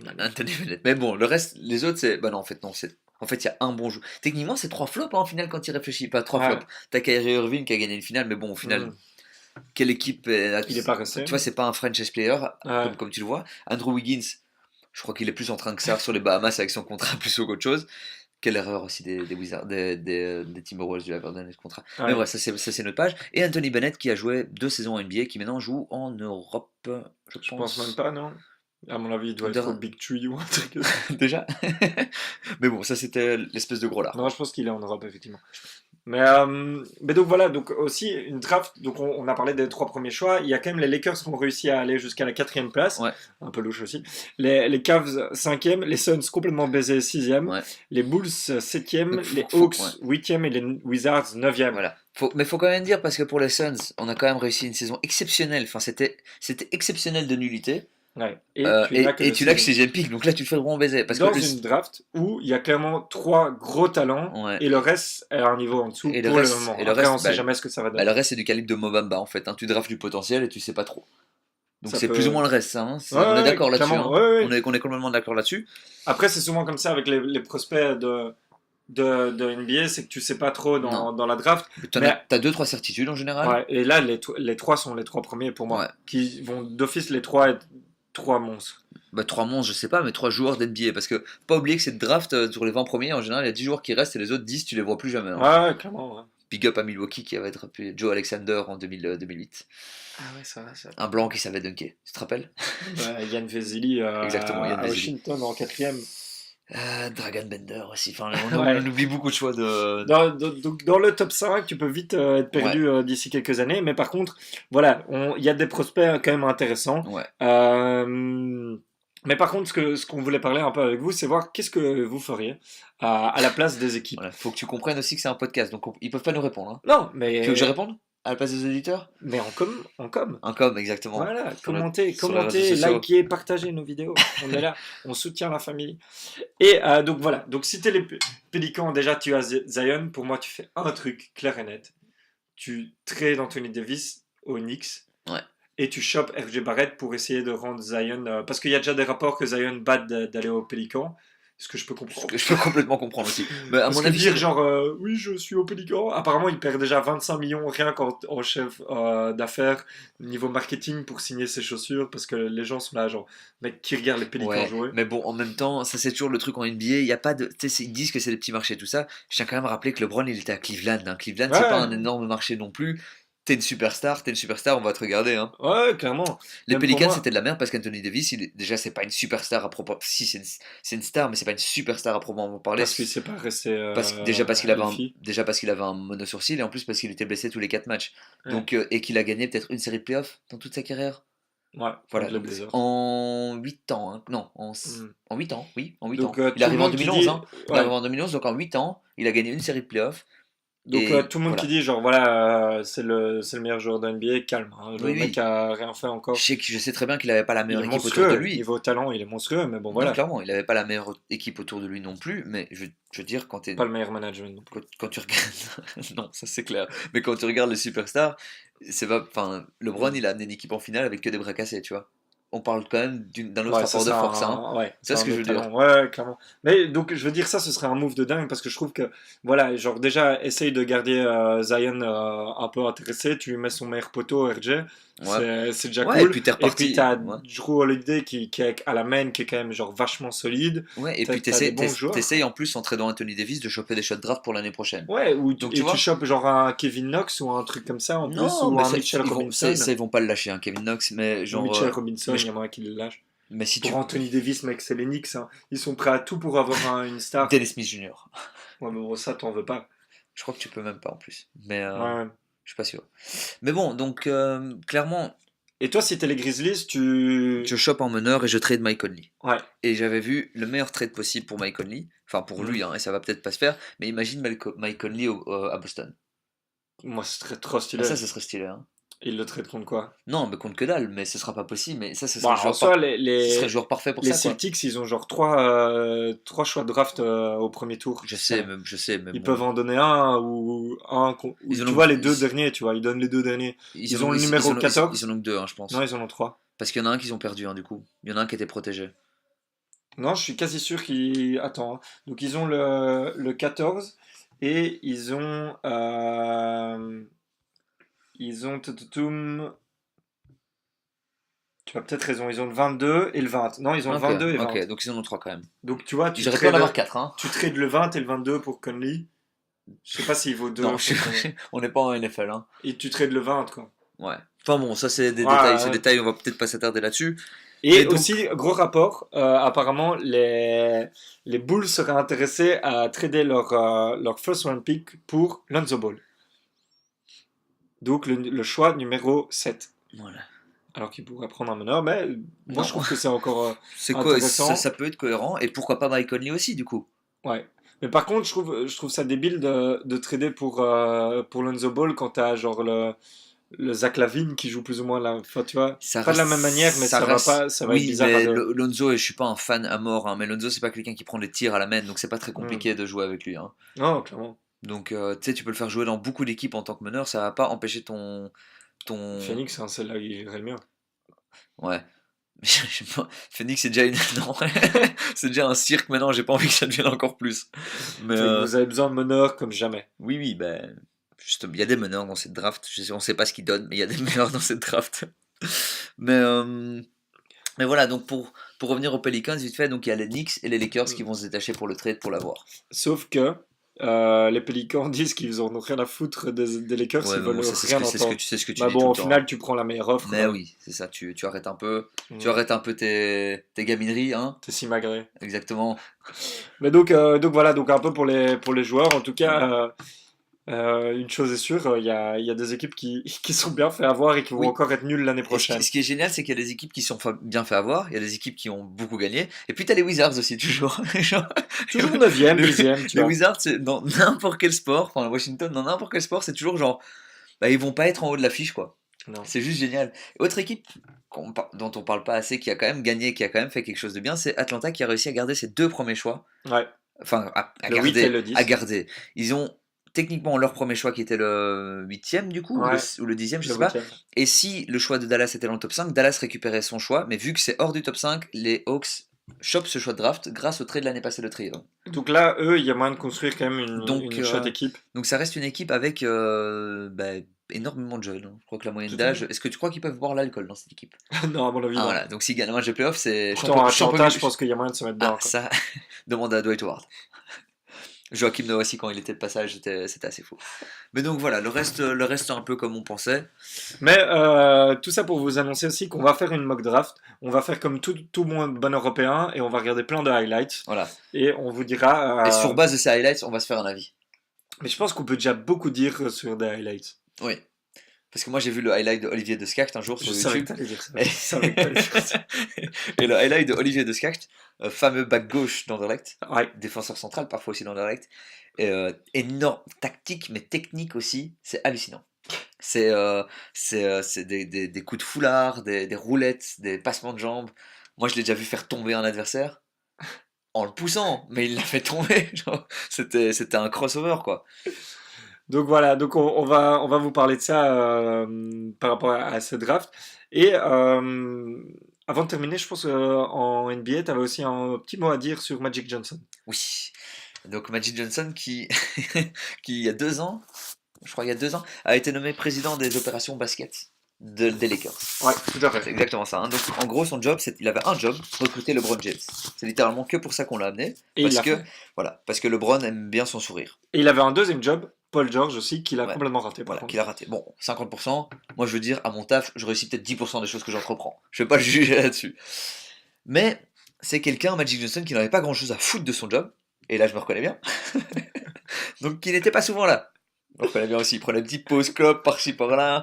B: Mais bon, le reste, les autres, c'est. Bah non, en fait, non. En fait, il y a un bon jeu. Techniquement, c'est 3 flops en finale quand il réfléchit. Pas 3 flops. T'as Kyrie Irving qui a gagné une finale, mais bon, au final, quelle équipe.
A: Il est pas resté.
B: Tu vois, c'est pas un franchise player, comme tu le vois. Andrew Wiggins, je crois qu'il est plus en train que ça sur les Bahamas avec son contrat plus haut qu'autre chose. Quelle erreur aussi des Wizards, des Timberwolves de la donné ce contrat. Mais bref, ça c'est notre page. Et Anthony Bennett qui a joué 2 saisons en NBA, qui maintenant joue en Europe,
A: je pense même pas, non. À mon avis, il doit être au Big Tree ou un truc.
B: Déjà. Mais bon, ça c'était l'espèce de gros lard.
A: Non, je pense qu'il est en Europe, effectivement. Mais donc voilà, donc aussi une draft, donc on a parlé des 3 premiers choix, il y a quand même les Lakers qui ont réussi à aller jusqu'à la 4e place, un peu louche aussi, les Cavs 5e, les Suns complètement baisés 6e, les Bulls 7e, les Hawks 8e et les Wizards 9e.
B: Voilà. Mais faut quand même dire, parce que pour les Suns, on a quand même réussi une saison exceptionnelle, enfin c'était exceptionnel de nullité.
A: Ouais.
B: Et tu lâches 6ème pick, donc là tu te fais vraiment baiser. Parce
A: dans
B: que
A: une draft où il y a clairement 3 gros talents et le reste est à un niveau en dessous
B: et
A: pour le moment.
B: Et
A: après, on sait jamais ce que ça va donner.
B: Le reste c'est du calibre de Mobamba en fait. Hein. Tu drafts du potentiel et tu sais pas trop. Donc c'est plus ou moins le reste. Hein. On est d'accord là-dessus. Hein. On est complètement d'accord là-dessus.
A: Après, c'est souvent comme ça avec les prospects de NBA, c'est que tu sais pas trop dans la draft.
B: T'as 2-3 certitudes en général.
A: Ouais, et là, les 3 sont les 3 premiers pour moi. Qui vont d'office les 3 être 3 monstres.
B: 3 monstres, je sais pas, mais 3 joueurs d'NBA. Parce que, pas oublier que cette draft, sur les 20 premiers, en général, il y a 10 joueurs qui restent et les autres 10, tu les vois plus jamais. Hein.
A: Ouais, clairement. Ouais.
B: Big up à Milwaukee qui avait drafté Joe Alexander en 2008.
A: Ah ouais, ça va.
B: Un blanc qui savait dunker, tu te rappelles?
A: Yann Vesely
B: Exactement, Yann
A: à Washington en 4e.
B: Dragon Bender aussi, enfin, on oublie beaucoup de choix de...
A: Dans le top 5, tu peux vite être perdu d'ici quelques années, mais par contre, voilà, il y a des prospects quand même intéressants. Mais par contre, ce qu'on voulait parler un peu avec vous, c'est voir qu'est-ce que vous feriez à la place des équipes.
B: Voilà, faut que tu comprennes aussi que c'est un podcast, donc ils peuvent pas nous répondre. Hein.
A: Non, mais...
B: Tu veux que je réponde à la place des auditeurs?
A: Mais en com.
B: En com, exactement.
A: Voilà, commentez, likez, partagez nos vidéos. On est là, on soutient la famille. Et donc voilà, donc si t'es les Pélicans, déjà tu as Zion, pour moi tu fais un truc clair et net. Tu trades Anthony Davis aux Knicks. Et tu chopes RJ Barrett pour essayer de rendre Zion... parce qu'il y a déjà des rapports que Zion bat d'aller aux Pélicans. Ce que je peux
B: Ce
A: comprendre.
B: que je peux complètement comprendre aussi. Mais à
A: Parce
B: mon
A: que
B: avis,
A: dire genre oui je suis au Pélican, apparemment il perd déjà 25 millions rien qu'en chef d'affaires niveau marketing pour signer ses chaussures parce que les gens sont là genre mec qui regarde les Pélicans
B: ouais,
A: jouer.
B: mais bon, en même temps, ça c'est toujours le truc en NBA. Il y a pas de, tu sais, ils disent que c'est des petits marchés, tout ça. Je tiens quand même à rappeler que LeBron, il était à Cleveland, hein. Cleveland, c'est pas
A: Ouais,
B: un énorme marché non plus. T'es une superstar, on va te regarder, hein.
A: ouais clairement.
B: Les
A: Même pour
B: Pelicans, c'était
A: moi,
B: de la merde parce qu'Anthony Davis, déjà, c'est pas une superstar à propos. Si, c'est une star, mais c'est pas une superstar à proprement parler.
A: parce qu'il s'est pas resté
B: Déjà
A: healthy.
B: déjà parce qu'il avait un mono-sourcil et en plus parce qu'il était blessé tous les 4 matchs.
A: Ouais,
B: Donc, et qu'il a gagné peut-être une série de playoffs dans toute sa carrière.
A: ouais
B: Voilà,
A: contre les
B: donc
A: Blazers.
B: en 8 ans, hein. Non,
A: Hmm.
B: en 8 ans, oui, en 8
A: Donc
B: ans. Il est
A: tout le
B: arrivé en
A: monde qui
B: 2011,
A: dit
B: hein. Il est
A: ouais.
B: arrivé en 2011, donc en 8 ans, il a gagné une série de playoffs.
A: Donc
B: Et
A: tout le monde qui
B: voilà.
A: dit genre voilà c'est le meilleur joueur de NBA, calme, hein. Le
B: Oui,
A: mec
B: oui.
A: a rien fait encore.
B: Je sais très bien qu'il avait pas la
A: Il
B: meilleure
A: est
B: équipe autour de
A: monstrueux,
B: lui.
A: niveau talent, il est monstrueux, mais bon
B: Non,
A: voilà,
B: clairement, il avait pas la meilleure équipe autour de lui non plus, mais je veux dire,
A: pas le meilleur management non plus.
B: quand tu regardes, non, ça c'est clair, mais quand tu regardes les superstars, c'est pas, enfin, LeBron,
A: Hmm.
B: il a amené une équipe en finale avec que des bras cassés, tu vois. On parle quand même d'un autre
A: Ouais, ça
B: rapport de
A: c'est
B: force, hein.
A: un, ouais,
B: Tu vois
A: c'est
B: ce
A: un
B: que je
A: autre
B: veux dire?
A: talent. Ouais, ouais, clairement. Mais donc, je veux dire, ça, ce serait un move de dingue parce que je trouve que, voilà, genre, déjà, essaye de garder Zion un peu intéressé. Tu lui mets son meilleur poteau, RJ.
B: Ouais.
A: C'est déjà
B: Ouais, et
A: cool.
B: puis t'es
A: Et puis,
B: reparti.
A: t'as
B: Ouais.
A: Drew Holiday qui est à la main, qui est quand même, genre, vachement solide.
B: Ouais, et puis
A: T'as des bons joueurs.
B: t'essayes en plus en tradant Anthony Davis de choper des shots draft pour l'année prochaine.
A: Ouais,
B: Donc tu
A: et tu
B: vois,
A: chopes, genre, un Kevin Knox ou un truc comme ça en plus,
B: non,
A: ou
B: mais
A: un Mitchell Robinson.
B: ils vont pas le lâcher, hein, Kevin Knox, mais
A: Ou
B: genre,
A: Mitchell Robinson,
B: mais,
A: il y a moyen qu'il le lâche.
B: si
A: Pour
B: tu,
A: Anthony Davis, mec, c'est les Knicks, hein. Ils sont prêts à tout pour avoir une star.
B: Dennis Smith Jr.
A: Ouais, mais bon, ça, t'en veux pas.
B: Je crois que tu peux même pas en plus, mais
A: Ouais, ouais.
B: je suis pas sûr. Mais bon, donc clairement,
A: Et toi, si t'es les Grizzlies, tu.
B: je chope en meneur et je trade Mike Conley.
A: Ouais.
B: Et j'avais vu le meilleur trade possible pour Mike Conley, enfin pour
A: Mm.
B: lui, hein, et ça va peut-être pas se faire, mais imagine Mike Conley à Boston.
A: Moi, ce serait trop
B: Ah,
A: stylé.
B: ça, ce serait stylé, hein.
A: Il le traite contre quoi?
B: Non, mais contre que dalle, mais ce sera pas possible, mais ça,
A: Bon, en soi, les,
B: ce serait le
A: les,
B: joueur parfait pour
A: les
B: ça, quoi.
A: Celtics, ils ont genre trois choix de draft au premier tour.
B: Je sais, mais
A: Ils
B: bon.
A: peuvent en donner un ou
B: Ils en
A: tu
B: ont,
A: vois, les deux
B: ils,
A: derniers, tu vois. Ils donnent les deux derniers.
B: ils en
A: Ils
B: ont,
A: ont le
B: ils
A: numéro
B: en ont, ils
A: 14.
B: en ont que deux, hein, je
A: Non,
B: pense.
A: ils en ont trois.
B: Parce qu'il y en a un qu'ils ont perdu, hein, du coup. Il y en a un qui était protégé.
A: Non, je suis quasi sûr qu'ils. Attends, hein. Donc, ils ont le 14 et ils ont. Ils ont. Tu as peut-être raison, ils ont le 22 et le 20. Non, ils ont le
B: Ok,
A: 22 et 20.
B: ok, donc ils en ont trois quand même.
A: Donc tu vois,
B: J'aurais pu en avoir quatre, hein.
A: tu trades le 20 et le 22 pour Conley. Je sais pas s'il vaut 2.
B: Non, on n'est pas en NFL, hein.
A: Et tu trades le 20, quoi.
B: Ouais. Enfin bon, ça c'est des
A: Ouais,
B: détails,
A: ouais.
B: on va peut-être pas s'attarder là-dessus.
A: Et
B: donc,
A: aussi, gros rapport, apparemment, les Bulls seraient intéressés à trader leur first round pick pour Lonzo Ball. Donc le choix numéro 7.
B: voilà.
A: Alors qu'il pourrait prendre un meneur, mais moi
B: Non.
A: je trouve que c'est encore
B: C'est quoi,
A: intéressant.
B: ça peut être cohérent, et pourquoi pas Mike Conley aussi, du coup.
A: Ouais. Mais par contre, je trouve ça débile de trader pour Lonzo Ball quand t'as genre le Zach LaVine qui joue plus ou moins la. Enfin, tu vois,
B: Ça
A: pas de la
B: reste-
A: même manière, mais ça
B: reste-
A: va pas, ça va être
B: Oui,
A: bizarre
B: mais
A: à deux.
B: Lonzo, et je suis pas un fan à mort, hein, mais Lonzo, c'est pas quelqu'un qui prend des tirs à la main, donc c'est pas très
A: Hmm.
B: compliqué de jouer avec lui, hein.
A: Non, clairement.
B: Donc, tu sais, tu peux le faire jouer dans beaucoup d'équipes en tant que meneur, ça va pas empêcher ton...
A: Phoenix, hein, c'est là où il irait le mieux.
B: Ouais. Mais je sais pas, Phoenix, c'est déjà une... non, c'est déjà un cirque maintenant, j'ai pas envie que ça devienne encore plus. Mais
A: Fait que vous avez besoin de meneurs comme jamais.
B: oui, oui, ben... Juste, il y a des meneurs dans cette draft, on sait pas ce qu'ils donnent, mais il y a des meneurs dans cette draft. Mais, euh, mais voilà, donc pour revenir aux Pelicans, vite fait, donc il y a les Knicks et les Lakers qui vont se détacher pour le trade pour l'avoir.
A: Sauf que les Pelicans disent qu'ils en ont rien à foutre des Lakers,
B: Ouais,
A: ils
B: mais
A: veulent
B: bon, ça,
A: rien
B: c'est ce que
A: entendre.
B: tu sais ce que tu
A: Bah
B: dis
A: bon,
B: tout
A: au
B: le temps.
A: final, tu prends la meilleure offre.
B: Mais oui, c'est ça, tu arrêtes un peu,
A: Mm.
B: tu arrêtes un peu tes gamineries, hein,
A: T'es si magré.
B: exactement.
A: Mais donc voilà, donc un peu pour les joueurs. En tout cas, une chose est sûre, il y a des équipes qui sont bien fait avoir et qui vont
B: Oui.
A: encore être nulles l'année
B: Et
A: prochaine.
B: ce qui est génial, c'est qu'il y a des équipes qui sont bien fait avoir, il y a des équipes qui ont beaucoup gagné, et puis t'as les Wizards aussi, toujours. Genre,
A: Toujours 9ème,
B: les,
A: 10ème, tu
B: les
A: vois.
B: Wizards, c'est dans n'importe quel sport, enfin Washington, dans n'importe quel sport, c'est toujours genre, bah ils vont pas être en haut de l'affiche, quoi.
A: Non.
B: C'est juste génial. Autre équipe dont on parle pas assez, qui a quand même gagné, qui a quand même fait quelque chose de bien, c'est Atlanta qui a réussi à garder ses deux premiers choix.
A: Ouais.
B: Enfin,
A: Le 8 et le 10.
B: à garder. Ils ont techniquement leur premier choix qui était le 8e du coup,
A: Ouais.
B: ou le 10e, je
A: Le
B: sais pas.
A: 8ème.
B: Et si le choix de Dallas était dans le top 5, Dallas récupérait son choix, mais vu que c'est hors du top 5, les Hawks chope ce choix de draft grâce au trade de l'année passée de trio.
A: Donc là, eux, il y a moyen de construire quand même une chouette équipe.
B: Donc ça reste une équipe avec énormément de jeunes, hein. Je crois que la moyenne
A: Tout à
B: d'âge.
A: fait.
B: Est-ce que tu crois qu'ils peuvent boire l'alcool dans cette équipe?
A: Non, à mon avis,
B: Ah
A: non.
B: voilà, donc s'ils gagnent un match de playoff, c'est
A: Pourtant, à
B: champion,
A: Atlanta, je pense qu'il y a moyen de se mettre bien,
B: Ah,
A: quoi.
B: ça, demande à Dwight Howard. Joachim Noah aussi, quand il était de passage, c'était assez fou. Mais donc voilà, le reste un peu comme on pensait.
A: Mais tout ça pour vous annoncer aussi qu'on va faire une mock draft. On va faire comme tout bon européen et on va regarder plein de highlights.
B: Voilà.
A: Et on vous dira.
B: Et sur base de ces highlights, on va se faire un avis.
A: Mais je pense qu'on peut déjà beaucoup dire sur des highlights.
B: Oui. Parce que moi j'ai vu le highlight de Olivier de Scacht un jour sur
A: Je savais
B: YouTube.
A: que t'allais dire ça. Je savais que t'allais dire ça.
B: Et le highlight de Olivier de Scacht, fameux back gauche d'Anderlecht,
A: Ouais.
B: défenseur central parfois aussi d'Anderlecht, énorme tactique mais technique aussi, c'est hallucinant. C'est des coups de foulard, des roulettes, des passements de jambes. Moi je l'ai déjà vu faire tomber un adversaire en le poussant, mais il l'a fait tomber. Genre, c'était un crossover quoi.
A: Donc voilà, donc on va vous parler de ça par rapport à ce draft. Et avant de terminer, je pense qu'en NBA, tu avais aussi un petit mot à dire sur Magic Johnson.
B: Oui. Donc Magic Johnson qui il y a 2 ans, je crois il y a 2 ans, a été nommé président des opérations basket des Lakers.
A: Ouais, tout à
B: C'est
A: fait.
B: exactement ça, hein. Donc en gros son job, il avait un job, recruter LeBron James. C'est littéralement que pour ça qu'on l'a amené.
A: Et il
B: Parce
A: l'a
B: que,
A: fait.
B: voilà, parce que LeBron aime bien son sourire.
A: Et il avait un deuxième job, Paul George aussi, qu'il a
B: Ouais.
A: complètement raté par
B: Voilà,
A: contre.
B: qu'il a raté. Bon, 50%, moi je veux dire, à mon taf, je réussis peut-être 10% des choses que j'entreprends. Je vais pas le juger là-dessus. Mais c'est quelqu'un, Magic Johnson, qui n'avait pas grand-chose à foutre de son job. Et là je me reconnais bien. Donc qui n'était pas souvent là. Je me reconnais bien aussi, il prenait une petite pause clope par-ci par-là.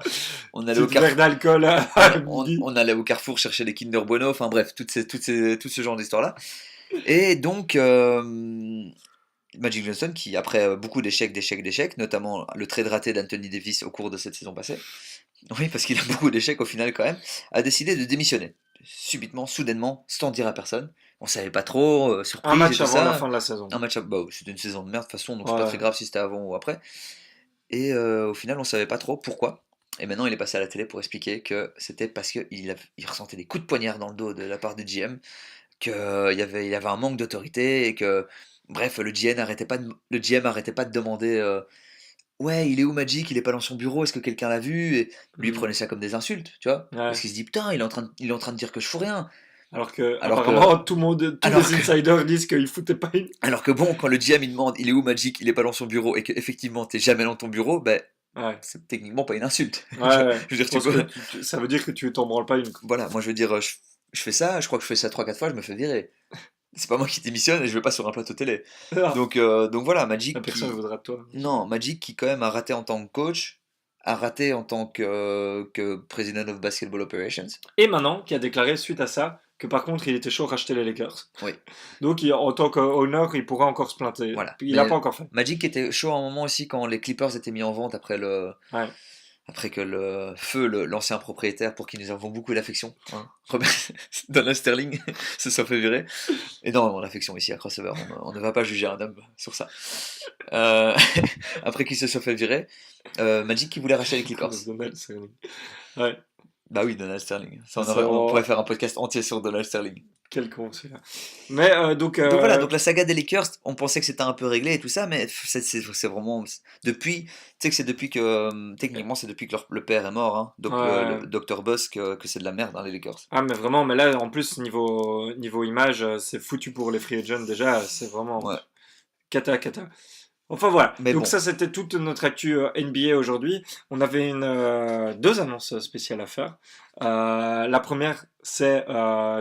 B: On allait au
A: Petit verre
B: Carrefour.
A: d'alcool à midi.
B: On allait au Carrefour chercher des Kinder Bueno, enfin bref, tout ce genre d'histoire-là. Et donc, Magic Johnson, qui après beaucoup d'échecs, notamment le trade raté d'Anthony Davis au cours de cette saison passée, oui, parce qu'il a beaucoup d'échecs au final quand même, a décidé de démissionner. Subitement, soudainement, sans dire à personne. On savait pas trop,
A: Un
B: surprise et
A: match
B: tout
A: avant la
B: ça.
A: fin de la saison.
B: Un match, bah, c'était une saison de merde de toute façon, donc c'est pas
A: Ouais.
B: très grave si c'était avant ou après. Et au final, on savait pas trop pourquoi. Et maintenant, il est passé à la télé pour expliquer que c'était parce qu'il il ressentait des coups de poignard dans le dos de la part du GM, il avait un manque d'autorité et que, bref, le GM arrêtait pas de demander ouais, il est où Magic? Il est pas dans son bureau, est-ce que quelqu'un l'a vu? Et lui, il
A: Mhm.
B: prenait ça comme des insultes, tu vois?
A: Ouais.
B: Parce qu'il se dit putain, il est en train de dire que je fous rien.
A: Alors que
B: Alors que-
A: apparemment tout le monde, tous
B: alors
A: les
B: que-
A: insiders disent qu'il foutait pas une.
B: Alors que bon, quand le GM il demande il est où Magic? Il est pas dans son bureau et que effectivement t'es jamais dans ton bureau, ben
A: Ouais.
B: c'est techniquement pas une insulte.
A: Ouais, ouais.
B: Je veux dire,
A: Je pense que ça veut dire que tu t'en branles pas une.
B: Voilà, moi je veux dire, je fais ça, je crois que je fais ça 3-4 fois, je me fais virer. C'est pas moi qui démissionne et je vais pas sur un plateau télé. Donc voilà, Magic
A: La personne
B: qui...
A: voudra de toi.
B: Non, Magic qui quand même a raté en tant que coach, a raté en tant que President of Basketball Operations.
A: Et maintenant, qui a déclaré suite à ça que par contre il était chaud racheter les Lakers.
B: Oui.
A: Donc en tant qu'owner, il pourra encore se planter.
B: Voilà.
A: Il l'a
B: Mais
A: pas encore fait.
B: Magic était chaud à un moment aussi quand les Clippers étaient mis en vente
A: Ouais.
B: après que l'ancien propriétaire, pour qui nous avons beaucoup d'affection, hein, Donald Sterling, se soit fait virer. Énormément d'affection ici à Crossover, on ne va pas juger un homme sur ça. Après qu'il se soit fait virer, Magic qui voulait racheter les Clippers.
A: Donald Sterling. Ouais,
B: Bah oui, Donald Sterling. Ça, on,
A: C'est
B: on
A: vraiment-
B: pourrait faire un podcast entier sur Donald Sterling.
A: quel con celui-là. Mais donc.
B: Donc voilà, donc la saga des Lakers, on pensait que c'était un peu réglé et tout ça, mais c'est vraiment depuis, tu sais que c'est depuis que techniquement c'est depuis que le père est mort, hein, donc
A: Ouais.
B: le Dr Buzz que c'est de la merde hein, les Lakers.
A: Ah mais vraiment, mais là en plus niveau image, c'est foutu pour les free agents déjà, c'est vraiment
B: Ouais.
A: cata. Enfin voilà,
B: Mais
A: donc
B: bon.
A: ça c'était toute notre actu NBA aujourd'hui. On avait deux annonces spéciales à faire. La première, c'est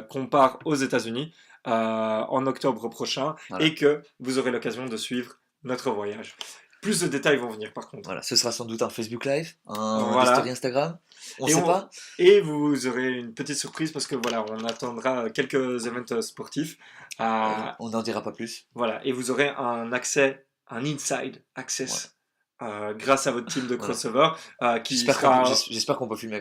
A: qu'on part aux États-Unis en octobre prochain
B: Voilà.
A: et que vous aurez l'occasion de suivre notre voyage. Plus de détails vont venir par contre.
B: Voilà, ce sera sans doute un Facebook Live, un
A: Voilà.
B: story Instagram, on
A: Et
B: sait
A: on-
B: pas.
A: Et vous aurez une petite surprise parce que voilà, on attendra quelques événements sportifs.
B: On n'en dira pas plus.
A: Voilà, et vous aurez un accès, un inside access grâce à votre team de
B: Voilà.
A: crossover qui
B: J'espère
A: sera.
B: j'espère qu'on peut filmer,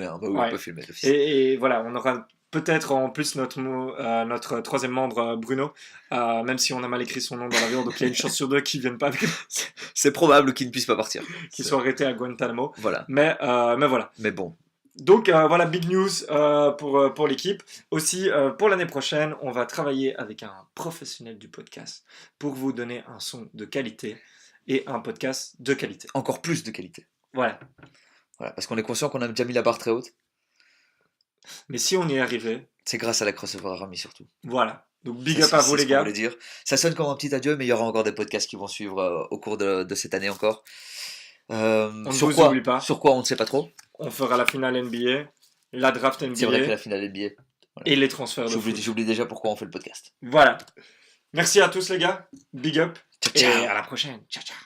B: hein. Bah oui,
A: Ouais.
B: on peut filmer d'office.
A: Et voilà, on aura peut-être en plus notre troisième membre Bruno, même si on a mal écrit son nom dans l'avion, donc il y a une chance sur deux qu'il vienne pas,
B: C'est probable qu'il ne puisse pas partir.
A: qu'il soit arrêté à Guantanamo.
B: Voilà,
A: Mais voilà.
B: mais bon,
A: Donc voilà, big news pour l'équipe. Aussi, pour l'année prochaine, on va travailler avec un professionnel du podcast pour vous donner un son de qualité et un podcast de qualité.
B: Encore plus de qualité.
A: Voilà.
B: Voilà, parce qu'on est conscient qu'on a déjà mis la barre très haute.
A: Mais si on y est arrivé,
B: C'est grâce à la crossover Army surtout.
A: voilà. Donc big
B: Ça,
A: up à
B: c'est
A: vous les
B: ce qu'on
A: gars.
B: voulait dire. Ça sonne comme un petit adieu, mais il y aura encore des podcasts qui vont suivre au cours de cette année encore.
A: On ne
B: Sur
A: vous
B: quoi
A: oublie pas.
B: Sur quoi on ne sait pas trop.
A: On fera la finale NBA, la draft
B: C'est vrai que
A: NBA
B: la finale NBA. Voilà.
A: et les transferts de foot.
B: J'oublie déjà pourquoi on fait le podcast.
A: Voilà. Merci à tous les gars. Big up.
B: Ciao,
A: Et
B: ciao.
A: à la prochaine. Ciao, ciao.